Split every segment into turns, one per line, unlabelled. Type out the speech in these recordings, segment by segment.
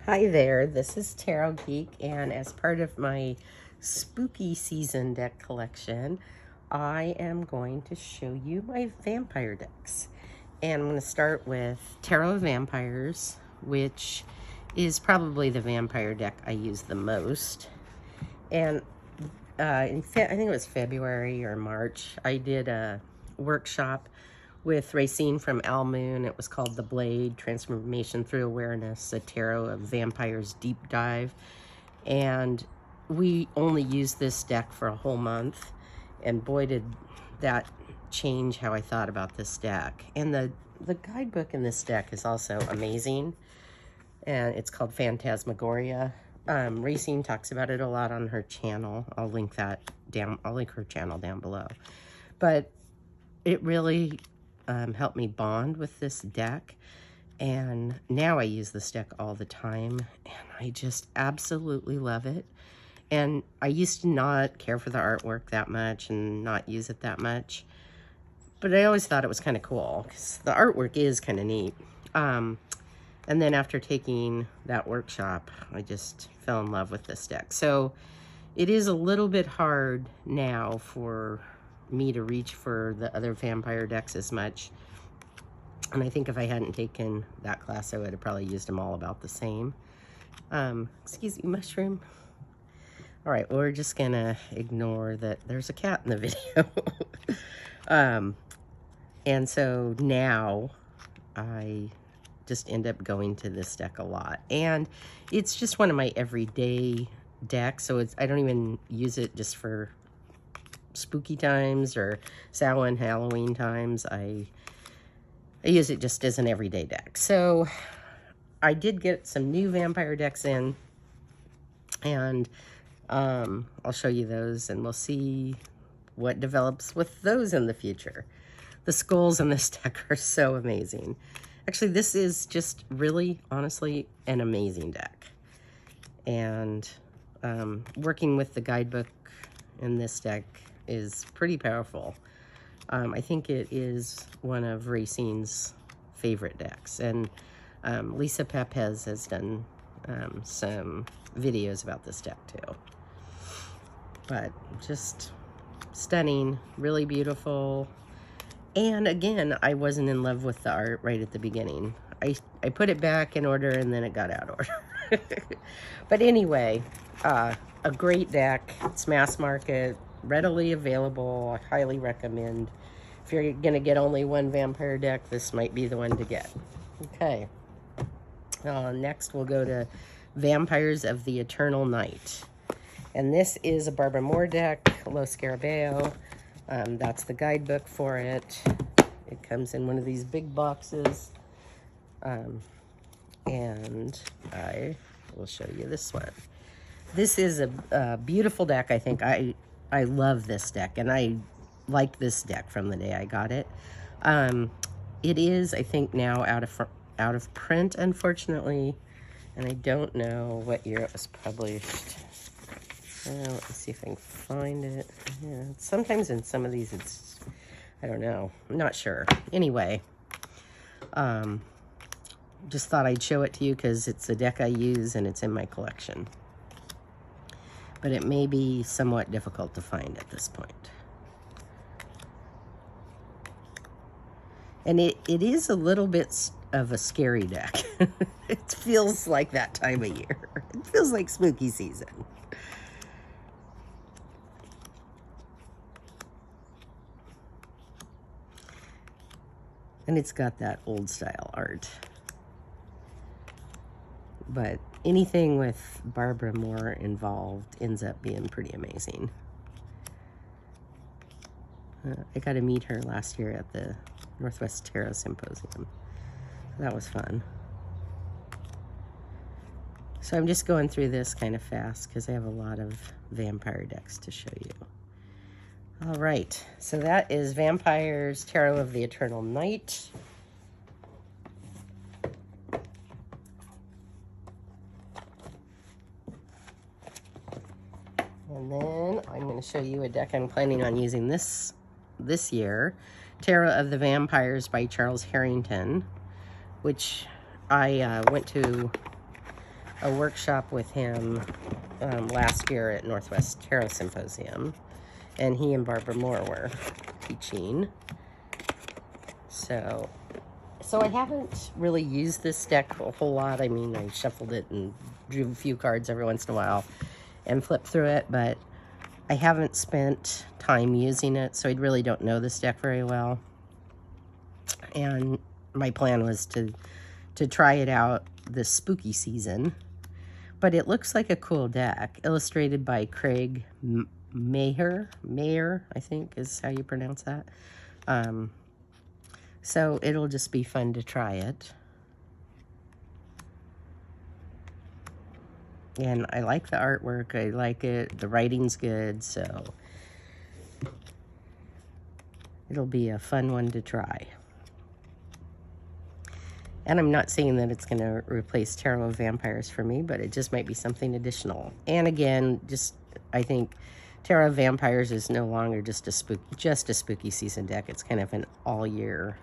Hi there, this is Tarot Geek, and as part of my spooky season deck collection, I am going to show you my vampire decks. And I'm going to start with Tarot of Vampires, which is probably the vampire deck I use the most. And I think it was February or March, I did a workshop with Racine from Al Moon. It was called The Blade, Transformation Through Awareness, a Tarot of Vampires Deep Dive. And we only used this deck for a whole month. And boy, did that change how I thought about this deck. And the guidebook in this deck is also amazing. And it's called Phantasmagoria. Racine talks about it a lot on her channel. I'll link that down. I'll link her channel down below. But it really helped me bond with this deck, and now I use this deck all the time, and I just absolutely love it. And I used to not care for the artwork that much and not use it that much, but I always thought it was kind of cool because the artwork is kind of neat. And then after taking that workshop, I just fell in love with this deck. So it is a little bit hard now for me to reach for the other vampire decks as much. And I think if I hadn't taken that class, I would have probably used them all about the same. Excuse me, mushroom. All right, we're just gonna ignore that there's a cat in the video. And so now I just end up going to this deck a lot. And it's just one of my everyday decks, so I don't even use it just for spooky times or Samhain, Halloween times. I use it just as an everyday deck. So I did get some new vampire decks in, and I'll show you those, and we'll see what develops with those in the future. The skulls in this deck are so amazing. Actually, this is just really, honestly, an amazing deck. And working with the guidebook in this deck is pretty powerful. I think it is one of Racine's favorite decks, and Lisa Pepez has done some videos about this deck too. But just stunning, really beautiful. And again, I wasn't in love with the art right at the beginning. I put it back in order, and then it got out of order. But anyway, a great deck. It's mass market, readily available. I highly recommend. If you're gonna get only one vampire deck, this might be the one to get. Okay. Next we'll go to Vampires of the Eternal Night. And this is a Barbara Moore deck, Lo Scarabeo. That's the guidebook for it. It comes in one of these big boxes. And I will show you this one. This is a beautiful deck, I think. I love this deck, and I like this deck from the day I got it. It is, I think, now out of print, unfortunately, and I don't know what year it was published. Let me see if I can find it. Yeah, sometimes in some of these, it's, I don't know. I'm not sure. Anyway, just thought I'd show it to you because it's a deck I use and it's in my collection. But it may be somewhat difficult to find at this point. And it is a little bit of a scary deck. It feels like that time of year. It feels like spooky season. And it's got that old style art. But anything with Barbara Moore involved ends up being pretty amazing. I got to meet her last year at the Northwest Tarot Symposium. That was fun. So I'm just going through this kind of fast because I have a lot of vampire decks to show you. All right, so that is Vampires Tarot of the Eternal Night. And then I'm going to show you a deck I'm planning on using this year. Tarot of the Vampires by Charles Harrington, which I went to a workshop with him last year at Northwest Tarot Symposium, and he and Barbara Moore were teaching. So I haven't really used this deck a whole lot. I mean, I shuffled it and drew a few cards every once in a while and flipped through it, but I haven't spent time using it, so I really don't know this deck very well. And my plan was to try it out this spooky season. But it looks like a cool deck, illustrated by Craig Mayer, I think is how you pronounce that. So it'll just be fun to try it. And I like the artwork, I like it, the writing's good, so it'll be a fun one to try. And I'm not saying that it's going to replace Tarot of Vampires for me, but it just might be something additional. And again, I think Tarot of Vampires is no longer just a spooky season deck. It's kind of an all year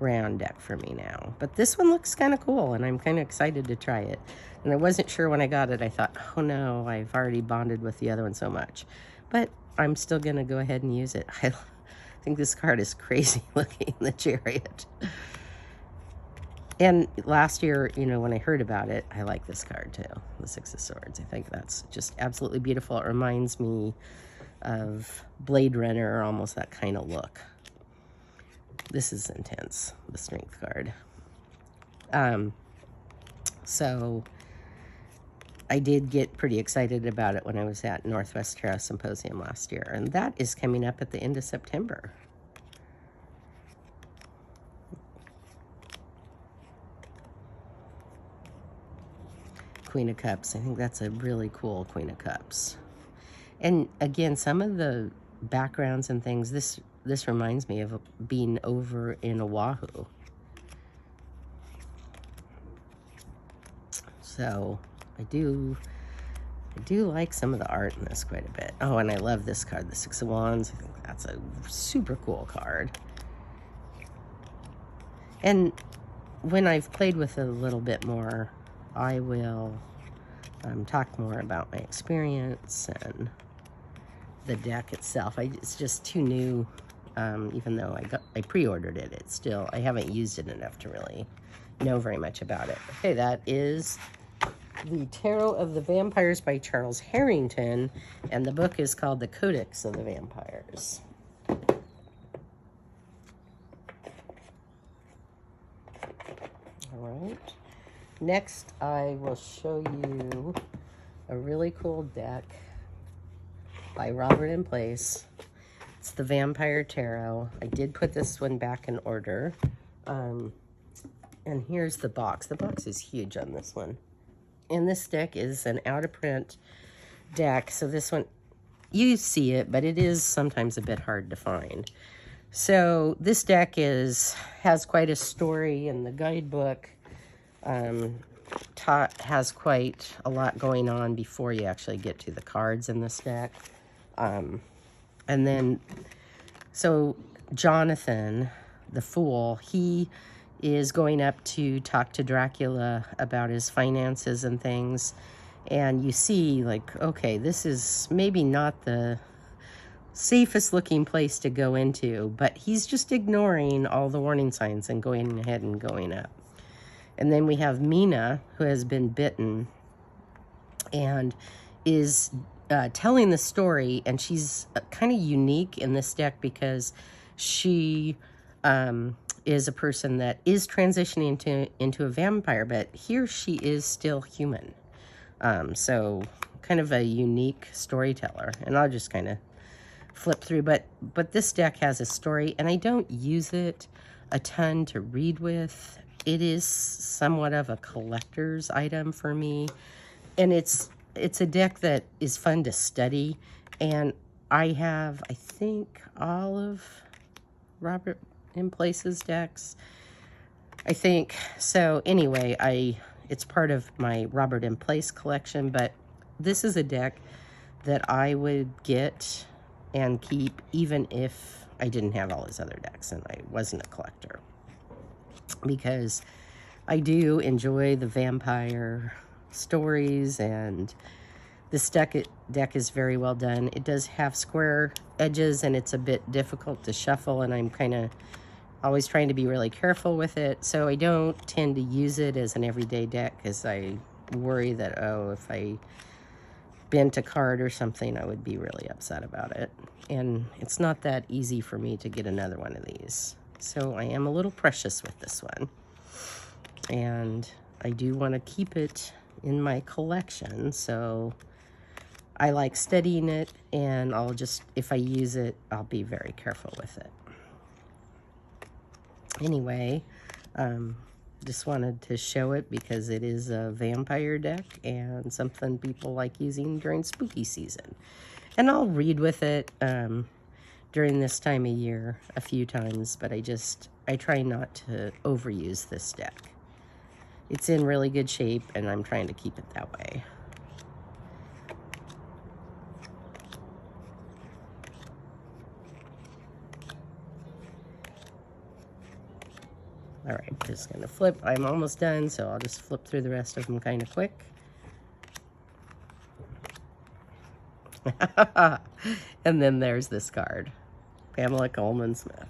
round deck for me now. But this one looks kind of cool, and I'm kind of excited to try it. And I wasn't sure when I got it. I thought, oh no, I've already bonded with the other one so much. But I'm still going to go ahead and use it. I think this card is crazy looking, the Chariot. And last year, you know, when I heard about it, I like this card too, the Six of Swords. I think that's just absolutely beautiful. It reminds me of Blade Runner, almost that kind of look. This is intense, the Strength card. So I did get pretty excited about it when I was at Northwest Tarot Symposium last year, and that is coming up at the end of September. Queen of Cups. I think that's a really cool Queen of Cups. And again, some of the backgrounds and things, this reminds me of being over in Oahu. So I do like some of the art in this quite a bit. Oh, and I love this card, the Six of Wands. I think that's a super cool card. And when I've played with it a little bit more, I will talk more about my experience and the deck itself. It's just too new, even though I pre-ordered it. I haven't used it enough to really know very much about it. Okay, that is the Tarot of the Vampires by Charles Harrington, and the book is called The Codex of the Vampires. All right. Next, I will show you a really cool deck by Robert and Place. It's the Vampire Tarot. I did put this one back in order. And here's the box. The box is huge on this one. And this deck is an out-of-print deck. So this one, you see it, but it is sometimes a bit hard to find. So this deck has quite a story, and the guidebook has quite a lot going on before you actually get to the cards in this deck. And then, so Jonathan, the Fool, he is going up to talk to Dracula about his finances and things. And you see, like, okay, this is maybe not the safest looking place to go into, but he's just ignoring all the warning signs and going ahead and going up. And then we have Mina, who has been bitten and is telling the story, and she's kind of unique in this deck because she is a person that is transitioning into a vampire, but here she is still human. So kind of a unique storyteller, and I'll just kind of flip through, but this deck has a story, and I don't use it a ton to read with. It is somewhat of a collector's item for me, and it's a deck that is fun to study, and I have, I think, all of Robert in Place's decks, I think. So anyway, it's part of my Robert in Place collection, but this is a deck that I would get and keep even if I didn't have all his other decks and I wasn't a collector, because I do enjoy the vampire stories, and this deck is very well done. It does have square edges, and it's a bit difficult to shuffle, and I'm kind of always trying to be really careful with it. So I don't tend to use it as an everyday deck, because I worry that, oh, if I bent a card or something, I would be really upset about it. And it's not that easy for me to get another one of these. So I am a little precious with this one. And I do want to keep it in my collection, so I like studying it, and I'll just, if I use it, I'll be very careful with it. Anyway, just wanted to show it because it is a vampire deck and something people like using during spooky season. And I'll read with it during this time of year a few times, but I try not to overuse this deck. It's in really good shape, and I'm trying to keep it that way. All right, just gonna flip. I'm almost done, so I'll just flip through the rest of them kind of quick. And then there's this card, Pamela Coleman Smith,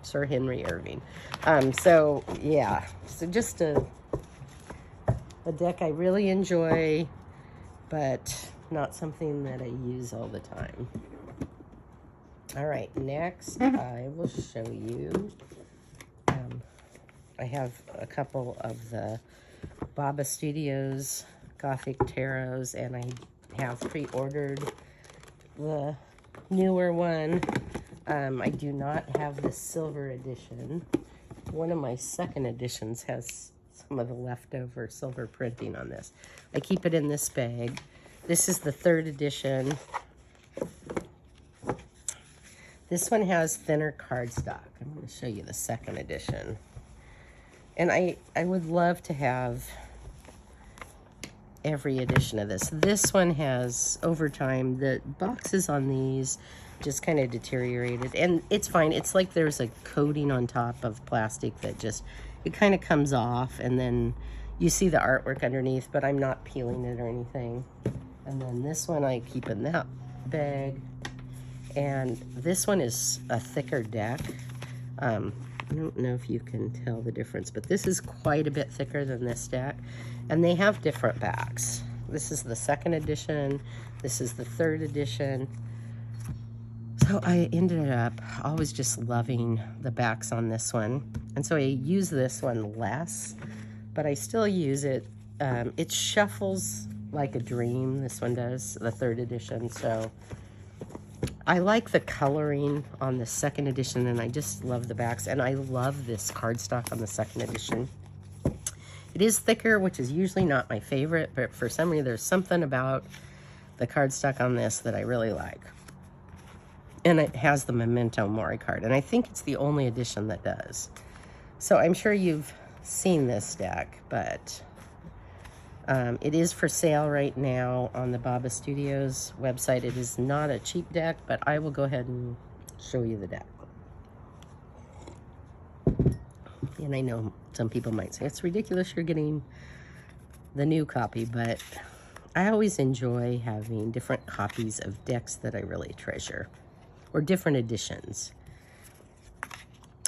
Sir Henry Irving. So yeah, so just a deck I really enjoy, but not something that I use all the time. All right, next I will show you. I have a couple of the Baba Studios Gothic Tarots, and I have pre-ordered the newer one. I do not have the silver edition. One of my second editions has some of the leftover silver printing on this. I keep it in this bag. This is the third edition. This one has thinner cardstock. I'm going to show you the second edition. And I would love to have every edition of this. This one has, over time, the boxes on these just kind of deteriorated. And it's fine. It's like there's a coating on top of plastic that just, it kind of comes off. And then you see the artwork underneath, but I'm not peeling it or anything. And then this one I keep in that bag. And this one is a thicker deck. I don't know if you can tell the difference, but this is quite a bit thicker than this deck. And they have different backs. This is the second edition. This is the third edition. So I ended up always just loving the backs on this one. And so I use this one less, but I still use it. It shuffles like a dream, this one does, the third edition. So I like the coloring on the second edition, and I just love the backs. And I love this cardstock on the second edition. It is thicker, which is usually not my favorite, but for some reason there's something about the cardstock on this that I really like. And it has the Memento Mori card, and I think it's the only edition that does. So I'm sure you've seen this deck, but it is for sale right now on the Baba Studios website. It is not a cheap deck, but I will go ahead and show you the deck. And I know some people might say, it's ridiculous you're getting the new copy, but I always enjoy having different copies of decks that I really treasure, or different editions.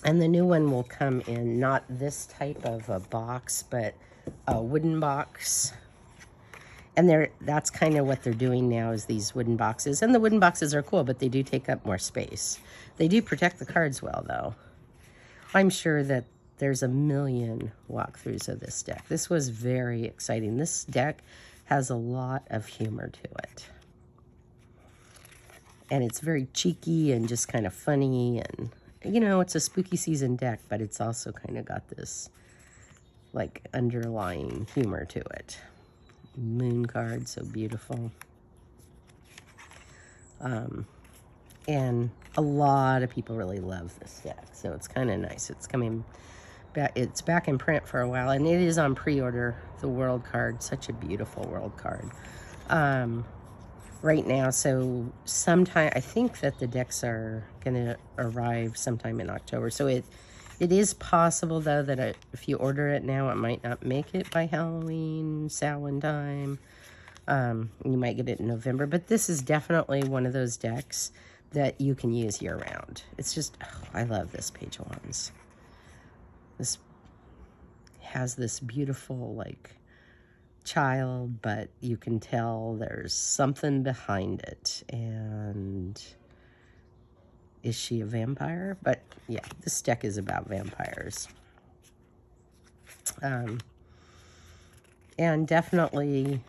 And the new one will come in not this type of a box, but a wooden box. And that's kind of what they're doing now, is these wooden boxes. And the wooden boxes are cool, but they do take up more space. They do protect the cards well, though. I'm sure that there's a million walkthroughs of this deck. This was very exciting. This deck has a lot of humor to it. And it's very cheeky and just kind of funny. And, you know, it's a spooky season deck, but it's also kind of got this, like, underlying humor to it. Moon card, so beautiful. And a lot of people really love this deck, so it's kind of nice. It's coming back, it's back in print for a while, and it is on pre-order, the world card. Such a beautiful world card right now. So sometime, I think that the decks are gonna arrive sometime in October, so It is possible, though, that if you order it now, it might not make it by Halloween, Samhain time. You might get it in November, but this is definitely one of those decks that you can use year-round. It's just, oh, I love this Page of Wands. This has this beautiful, like, child, but you can tell there's something behind it. And is she a vampire? But yeah, this deck is about vampires. And definitely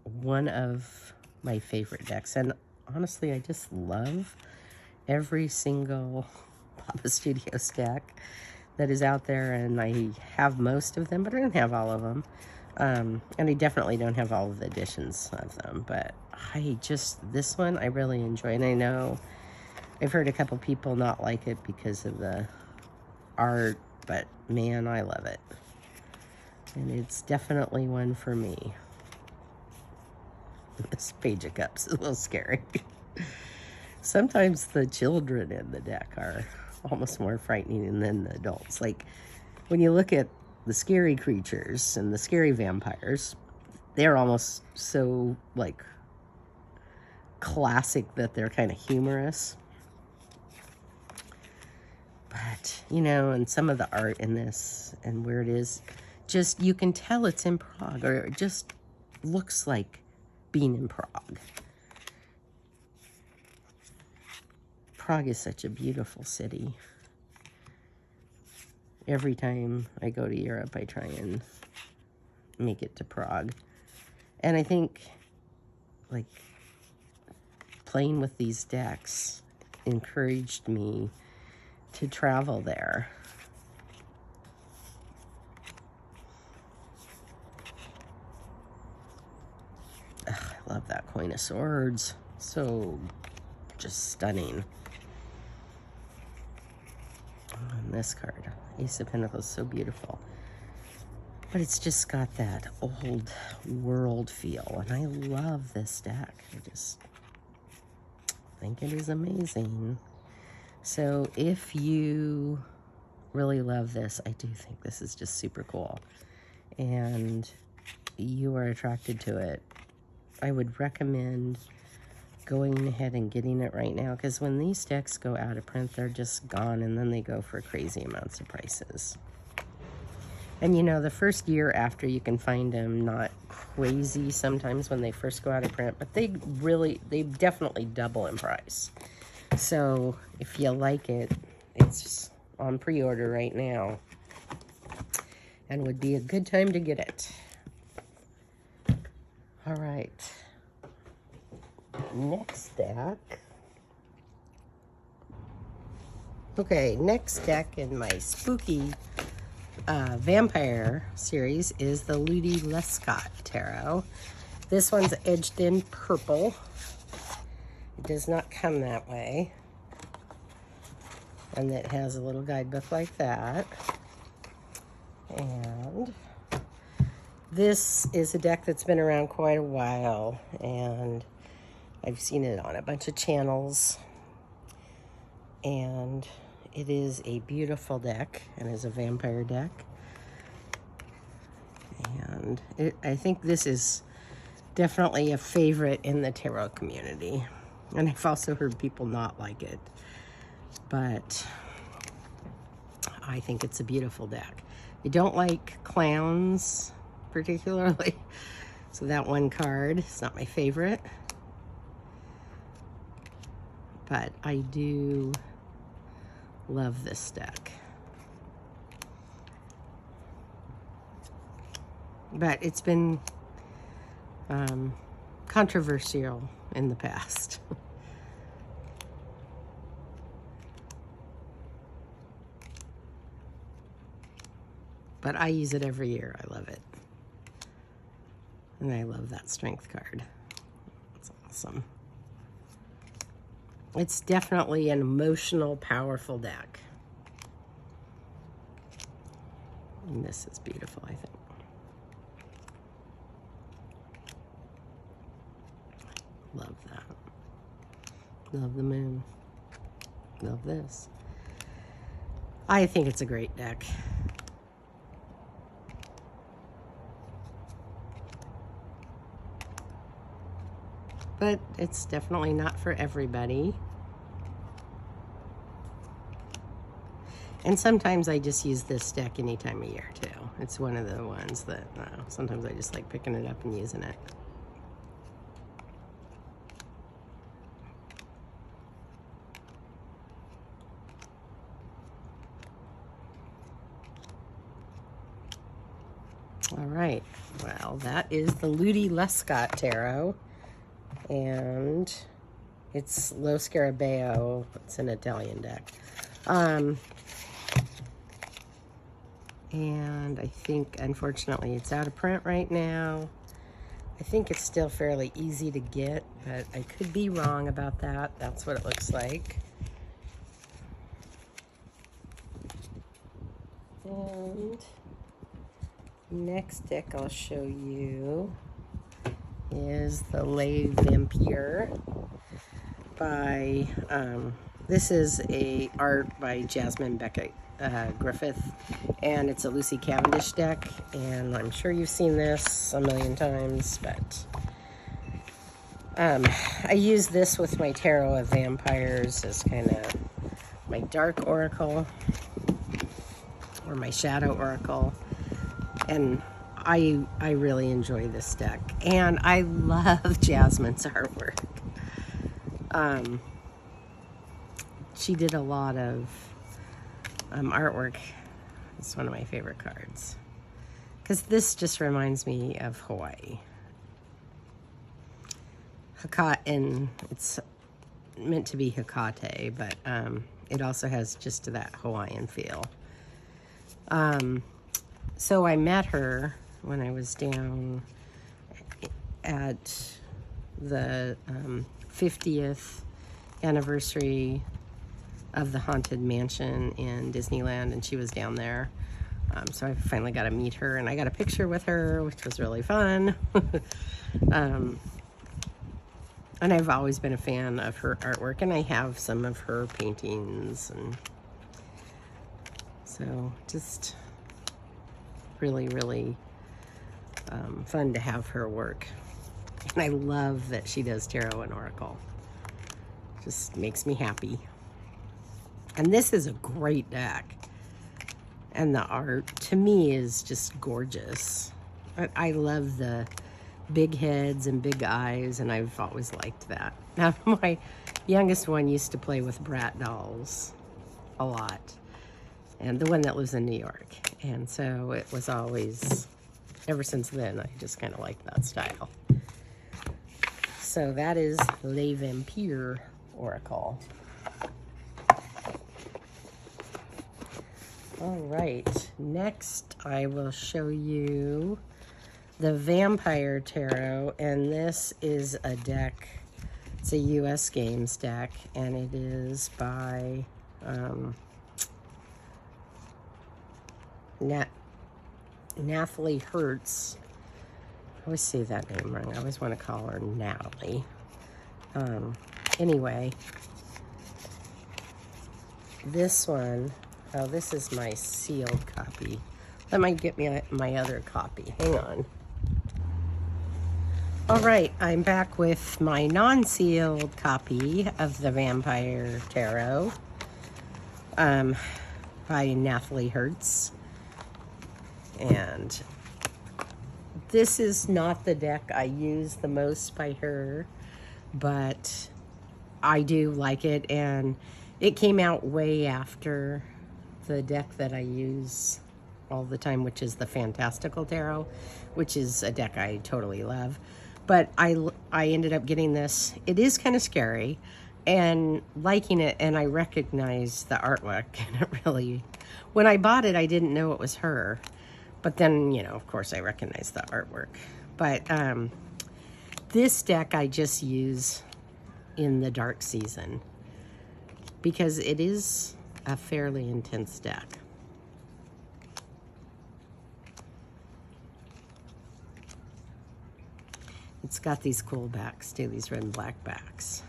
one of my favorite decks. And honestly, I just love every single Papa Studios deck that is out there. And I have most of them, but I don't have all of them. And I definitely don't have all of the editions of them. But this one I really enjoy. And I know I've heard a couple people not like it because of the art, but man, I love it. And it's definitely one for me. This Page of Cups is a little scary. Sometimes the children in the deck are almost more frightening than the adults. Like, when you look at the scary creatures and the scary vampires, they're almost so, like, classic that they're kind of humorous. But, you know, and some of the art in this and where it is, just, you can tell it's in Prague, or it just looks like being in Prague. Prague is such a beautiful city. Every time I go to Europe, I try and make it to Prague. And I think, like, playing with these decks encouraged me to travel there. Ugh, I love that Queen of Swords. So just stunning. And this card, Ace of Pentacles, so beautiful. But it's just got that old world feel. And I love this deck. I just think it is amazing. So if you really love this, I do think this is just super cool. And you are attracted to it, I would recommend going ahead and getting it right now, because when these decks go out of print, they're just gone, and then they go for crazy amounts of prices. And you know, the first year after, you can find them not crazy sometimes when they first go out of print, but they definitely double in price. So if you like it, it's on pre-order right now, and would be a good time to get it. All right. Next deck. Okay, next deck in my spooky vampire series is the Ludy Lescot Tarot. This one's edged in purple. It does not come that way. And it has a little guidebook like that. And this is a deck that's been around quite a while, and I've seen it on a bunch of channels, and it is a beautiful deck, and is a vampire deck. And I think this is definitely a favorite in the tarot community. And I've also heard people not like it, but I think it's a beautiful deck. I don't like clowns particularly, so that one card is not my favorite. But I do love this deck. But it's been controversial in the past. But I use it every year. I love it. And I love that strength card. It's awesome. It's definitely an emotional, powerful deck. And this is beautiful, I think. Love that. Love the moon. Love this. I think it's a great deck. But it's definitely not for everybody. And sometimes I just use this deck any time of year too. It's one of the ones that sometimes I just like picking it up and using it. All right, well, that is the Ludy Lescot Tarot, and it's Lo Scarabeo. It's an Italian deck. And I think, unfortunately, it's out of print right now. I think it's still fairly easy to get, but I could be wrong about that. That's what it looks like. And next deck I'll show you is the Les Vampires by, this is a art by Jasmine Beckett Griffith, and it's a Lucy Cavendish deck, and I'm sure you've seen this a million times, but I use this with my Tarot of Vampires as kind of my dark oracle or my shadow oracle, and I really enjoy this deck, and I love Jasmine's artwork. She did a lot of artwork. It's one of my favorite cards because this just reminds me of Hawaii. Hecate, and it's meant to be Hecate, but it also has just that Hawaiian feel. So I met her when I was down at the 50th anniversary of the Haunted Mansion in Disneyland, and she was down there. So I finally got to meet her, and I got a picture with her, which was really fun. And I've always been a fan of her artwork, and I have some of her paintings, and so just really, really fun to have her work. And I love that she does tarot and oracle. Just makes me happy. And this is a great deck. And the art, to me, is just gorgeous. I love the big heads and big eyes, and I've always liked that. Now, my youngest one used to play with Brat dolls a lot. And the one that lives in New York. And so it was always, ever since then, I just kind of liked that style. So that is Les Vampires Oracle. All right, next I will show you the Vampire Tarot, and this is a deck. It's a US Games deck, and it is by Nathalie Hertzs. I always say that name wrong. I always want to call her Natalie. Anyway, this one, oh, this is my sealed copy. That might get me my other copy. Hang on. All right, I'm back with my non-sealed copy of the Vampire Tarot by Nathalie Hertzs. And this is not the deck I use the most by her, but I do like it, and it came out way after the deck that I use all the time, which is the Fantastical Tarot, which is a deck I totally love. But I ended up getting this. It is kind of scary, and liking it, and I recognize the artwork, and it really, when I bought it, I didn't know it was her. But then, you know, of course, I recognize the artwork. But this deck I just use in the dark season because it is a fairly intense deck. It's got these cool backs too, these red and black backs.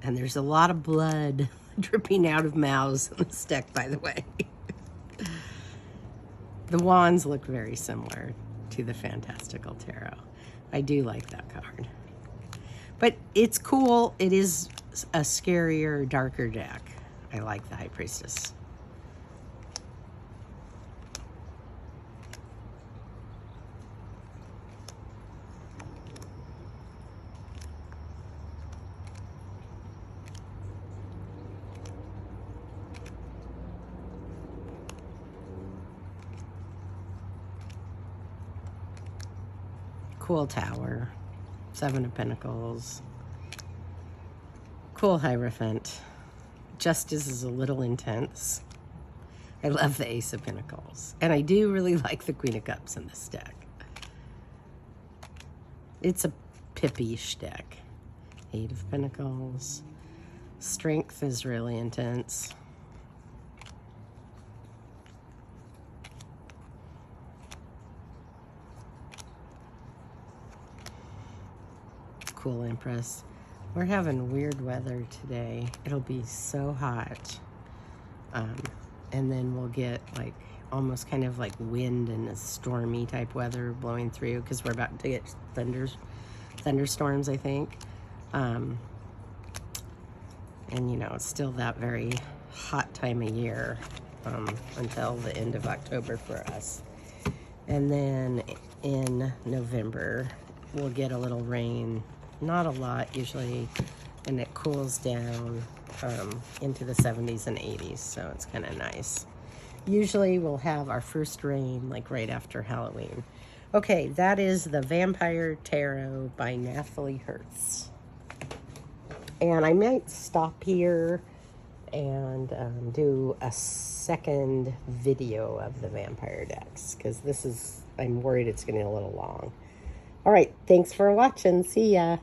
And there's a lot of blood dripping out of mouths in this deck, by the way. The wands look very similar to the Fantastical Tarot. I do like that card. But it's cool. It is a scarier, darker deck. I like the High Priestess. Cool Tower, Seven of Pentacles, cool Hierophant. Justice is a little intense. I love the Ace of Pentacles. And I do really like the Queen of Cups in this deck. It's a Pippi-ish deck. Eight of Pentacles. Strength is really intense. Cool Empress. We're having weird weather today. It'll be so hot. And then we'll get like almost kind of like wind and a stormy type weather blowing through because we're about to get thunderstorms, I think. And you know, it's still that very hot time of year until the end of October for us. And then in November, we'll get a little rain. Not a lot usually, and it cools down into the 70s and 80s, so it's kind of nice. Usually we'll have our first rain like right after Halloween. Okay, that is the Vampire Tarot by Nathalie Hertzs. And I might stop here and do a second video of the vampire decks, because this is, I'm worried it's getting a little long. All right, thanks for watching. See ya.